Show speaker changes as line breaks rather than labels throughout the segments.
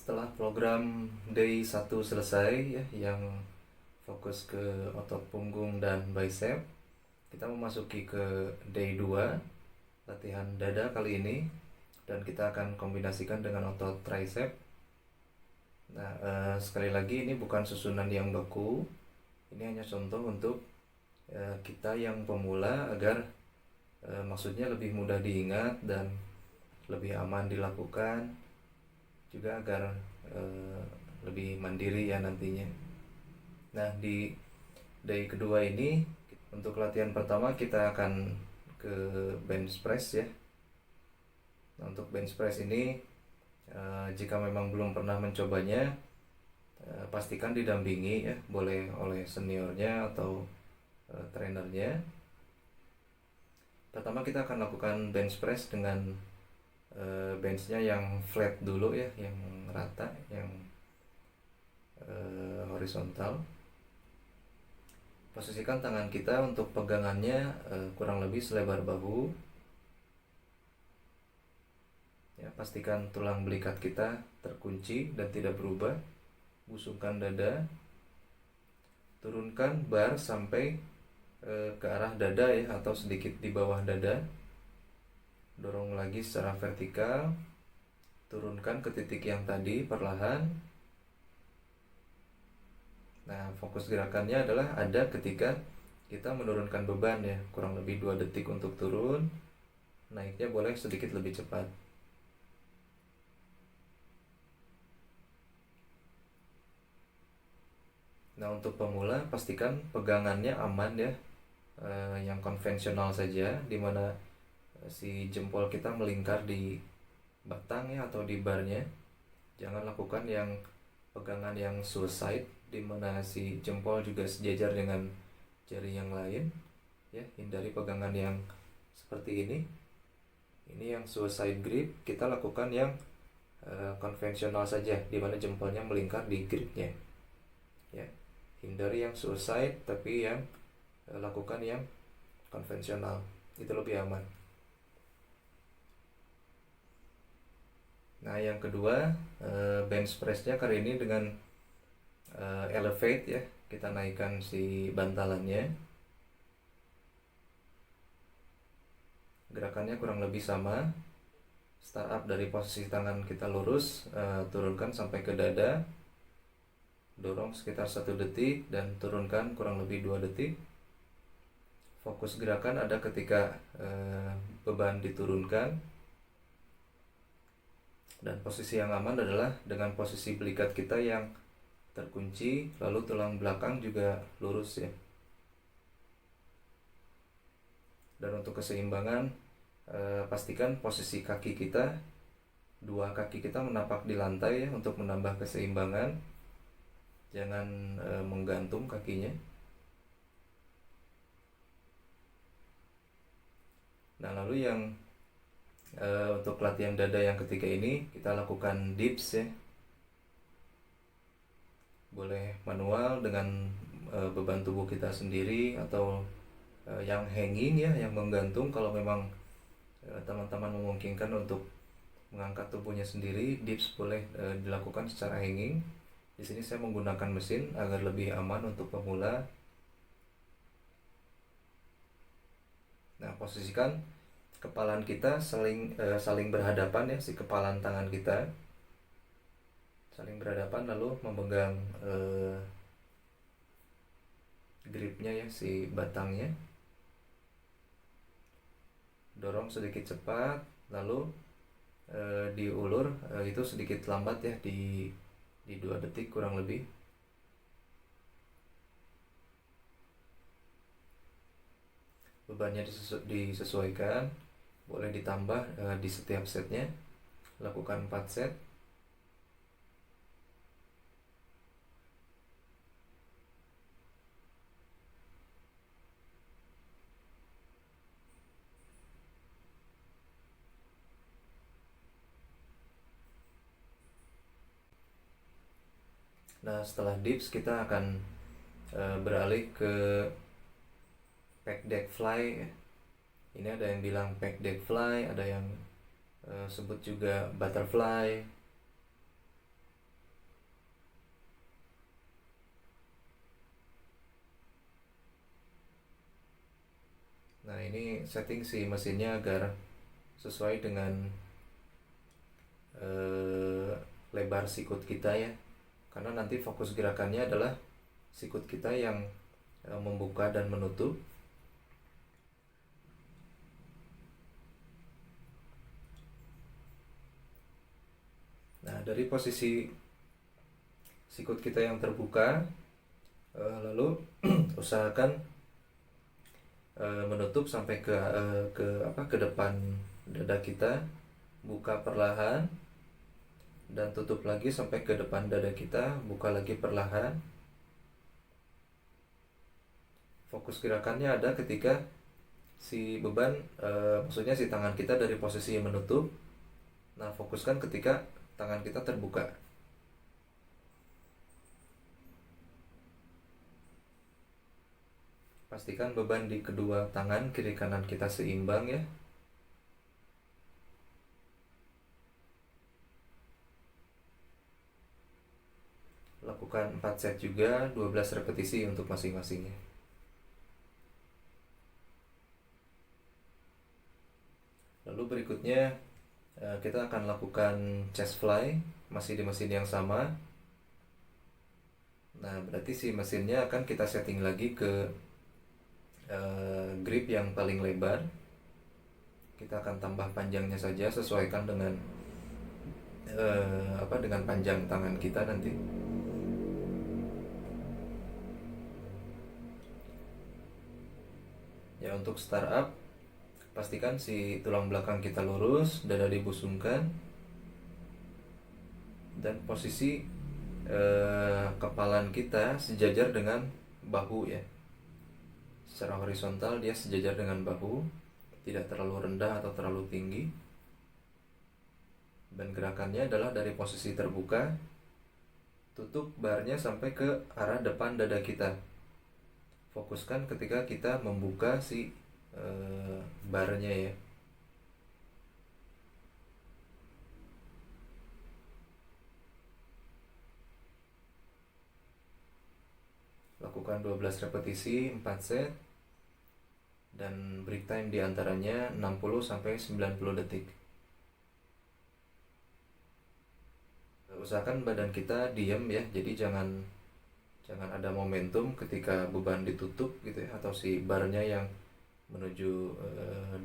Setelah program day 1 selesai ya, yang fokus ke otot punggung dan bicep, kita memasuki ke day 2 latihan dada kali ini, dan kita akan kombinasikan dengan otot tricep. Nah, sekali lagi ini bukan susunan yang baku, ini hanya contoh untuk kita yang pemula agar maksudnya lebih mudah diingat dan lebih aman dilakukan, juga agar lebih mandiri ya nantinya. Nah, di day kedua ini untuk latihan pertama kita akan ke bench press ya. Nah, untuk bench press ini jika memang belum pernah mencobanya, pastikan didampingi ya, boleh oleh seniornya atau trainernya. Pertama kita akan lakukan bench press dengan benchnya yang flat dulu ya, yang rata, yang horizontal. Posisikan tangan kita untuk pegangannya kurang lebih selebar bahu. Ya, pastikan tulang belikat kita terkunci dan tidak berubah. Busungkan dada. Turunkan bar sampai ke arah dada ya, atau sedikit di bawah dada. Dorong lagi secara vertikal. Turunkan ke titik yang tadi perlahan. Nah, fokus gerakannya adalah ada ketika kita menurunkan beban ya, kurang lebih 2 detik untuk turun. Naiknya boleh sedikit lebih cepat. Nah, untuk pemula pastikan pegangannya aman ya, yang konvensional saja, dimana si jempol kita melingkar di batang ya atau di barnya. Jangan lakukan yang pegangan yang suicide, dimana si jempol juga sejajar dengan jari yang lain ya. Hindari pegangan yang seperti ini. Ini yang suicide grip. Kita lakukan yang konvensional saja, dimana jempolnya melingkar di gripnya ya. Hindari yang suicide, tapi yang lakukan yang konvensional, itu lebih aman. Nah, yang kedua, bench pressnya kali ini dengan elevate ya. Kita naikkan si bantalannya. Gerakannya kurang lebih sama. Start up dari posisi tangan kita lurus, turunkan sampai ke dada. Dorong sekitar 1 detik dan turunkan kurang lebih 2 detik. Fokus gerakan ada ketika beban diturunkan, dan posisi yang aman adalah dengan posisi belikat kita yang terkunci, lalu tulang belakang juga lurus ya. Dan untuk keseimbangan, pastikan posisi kaki kita, 2 kaki kita menapak di lantai ya, untuk menambah keseimbangan. Jangan menggantung kakinya. Nah, lalu yang untuk latihan dada yang ketiga ini kita lakukan dips ya. Boleh manual dengan beban tubuh kita sendiri, atau yang hanging ya, yang menggantung. Kalau memang teman-teman memungkinkan untuk mengangkat tubuhnya sendiri, dips boleh dilakukan secara hanging. Di sini saya menggunakan mesin agar lebih aman untuk pemula. Nah, posisikan kepalan kita saling berhadapan ya, si kepalan tangan kita saling berhadapan, lalu memegang gripnya ya, si batangnya. Dorong sedikit cepat, lalu diulur itu sedikit lambat ya, di 2 detik kurang lebih. Bebannya disesuaikan, boleh ditambah di setiap setnya. Lakukan 4 set. Nah, setelah dips kita akan beralih ke pec deck fly. Ini ada yang bilang pec deck fly, ada yang sebut juga butterfly. ini setting si mesinnya agar sesuai dengan lebar sikut kita ya, karena nanti fokus gerakannya adalah sikut kita yang membuka dan menutup. Nah, dari posisi sikut kita yang terbuka, lalu usahakan menutup sampai ke depan dada kita, buka perlahan dan tutup lagi sampai ke depan dada kita, buka lagi perlahan. Fokus gerakannya ada ketika si beban, maksudnya si tangan kita dari posisi menutup. Nah, fokuskan ketika tangan kita terbuka. Pastikan beban di kedua tangan kiri kanan kita seimbang ya. Lakukan 4 set juga, 12 repetisi untuk masing-masingnya. Lalu berikutnya kita akan lakukan chest fly, masih di mesin yang sama. Nah, berarti si mesinnya akan kita setting lagi ke grip yang paling lebar. Kita akan tambah panjangnya saja, sesuaikan dengan dengan panjang tangan kita nanti. Ya, untuk startup pastikan si tulang belakang kita lurus, dada dibusungkan, dan posisi kepalan kita sejajar dengan bahu ya. Secara horizontal dia sejajar dengan bahu, tidak terlalu rendah atau terlalu tinggi. Dan gerakannya adalah dari posisi terbuka, tutup barnya sampai ke arah depan dada kita. Fokuskan ketika kita membuka si barnya ya. Lakukan 12 repetisi, 4 set, dan break time diantaranya 60-90 detik. Usahakan badan kita diam ya, jadi jangan ada momentum ketika beban ditutup gitu ya, atau si barnya yang menuju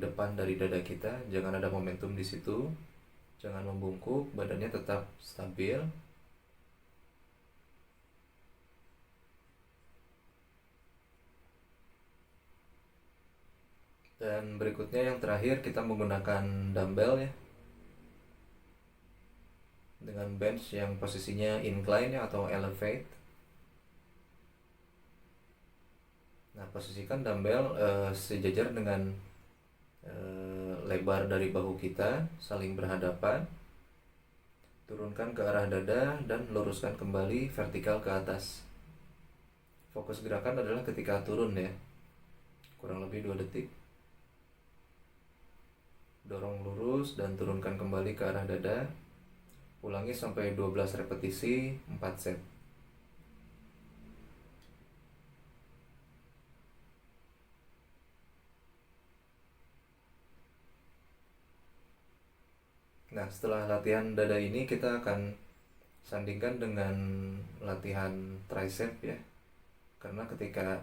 depan dari dada kita, jangan ada momentum di situ. Jangan membungkuk, badannya tetap stabil. Dan berikutnya yang terakhir, kita menggunakan dumbbell ya, dengan bench yang posisinya incline ya, atau elevate. Nah, posisikan dumbbell sejajar dengan lebar dari bahu kita, saling berhadapan. Turunkan ke arah dada dan luruskan kembali vertikal ke atas. Fokus gerakan adalah ketika turun ya, kurang lebih 2 detik. Dorong lurus dan turunkan kembali ke arah dada. Ulangi sampai 12 repetisi, 4 set. Nah, setelah latihan dada ini kita akan sandingkan dengan latihan tricep ya. Karena ketika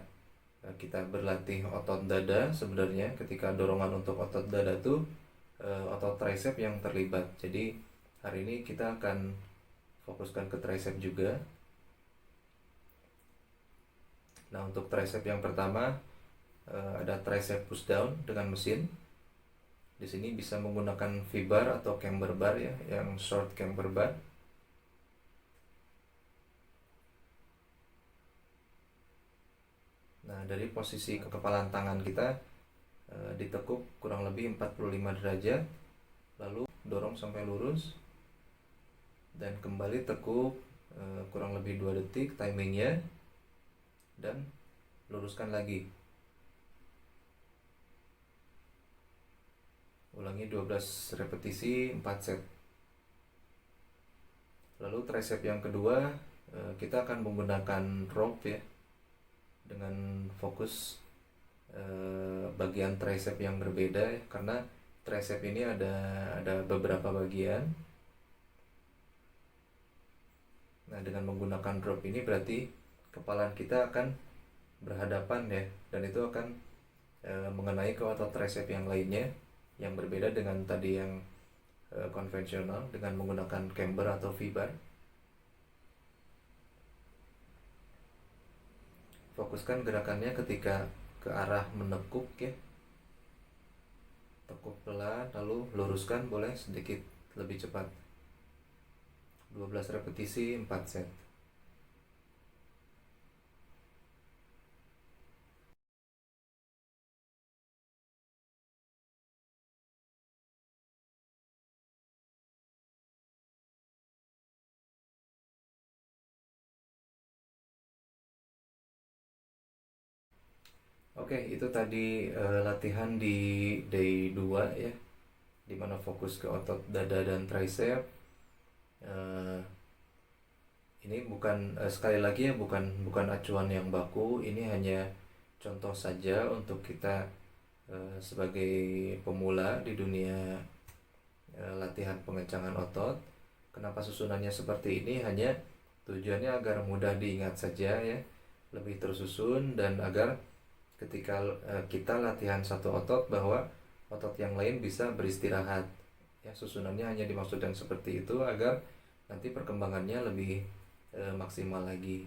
kita berlatih otot dada, sebenarnya ketika dorongan untuk otot dada tuh otot tricep yang terlibat. Jadi hari ini kita akan fokuskan ke tricep juga. Nah, untuk tricep yang pertama ada tricep push down dengan mesin. Di sini bisa menggunakan V-bar atau camber bar ya, yang short camber bar. Nah, dari posisi kekepalan tangan kita ditekuk kurang lebih 45 derajat, lalu dorong sampai lurus, dan kembali tekuk kurang lebih 2 detik timingnya, dan luruskan lagi. Ulangi 12 repetisi, 4 set. Lalu tricep yang kedua kita akan menggunakan rope ya, dengan fokus bagian tricep yang berbeda ya, karena tricep ini ada beberapa bagian. Nah, dengan menggunakan drop ini berarti kepala kita akan berhadapan ya, dan itu akan mengenai ke otot tricep yang lainnya yang berbeda dengan tadi yang konvensional dengan menggunakan camber atau V-bar. Fokuskan gerakannya ketika ke arah menekuk ya, tekuk pelan lalu luruskan, boleh sedikit lebih cepat. 12 repetisi 4 set. Oke, itu tadi latihan di day 2 ya, dimana fokus ke otot dada dan tricep. Eh, ini bukan sekali lagi ya, bukan acuan yang baku, ini hanya contoh saja untuk kita sebagai pemula di dunia latihan pengencangan otot. Kenapa susunannya seperti ini? Hanya tujuannya agar mudah diingat saja ya, lebih tersusun, dan agar ketika kita latihan satu otot bahwa otot yang lain bisa beristirahat ya. Susunannya hanya dimaksudkan seperti itu agar nanti perkembangannya lebih maksimal lagi.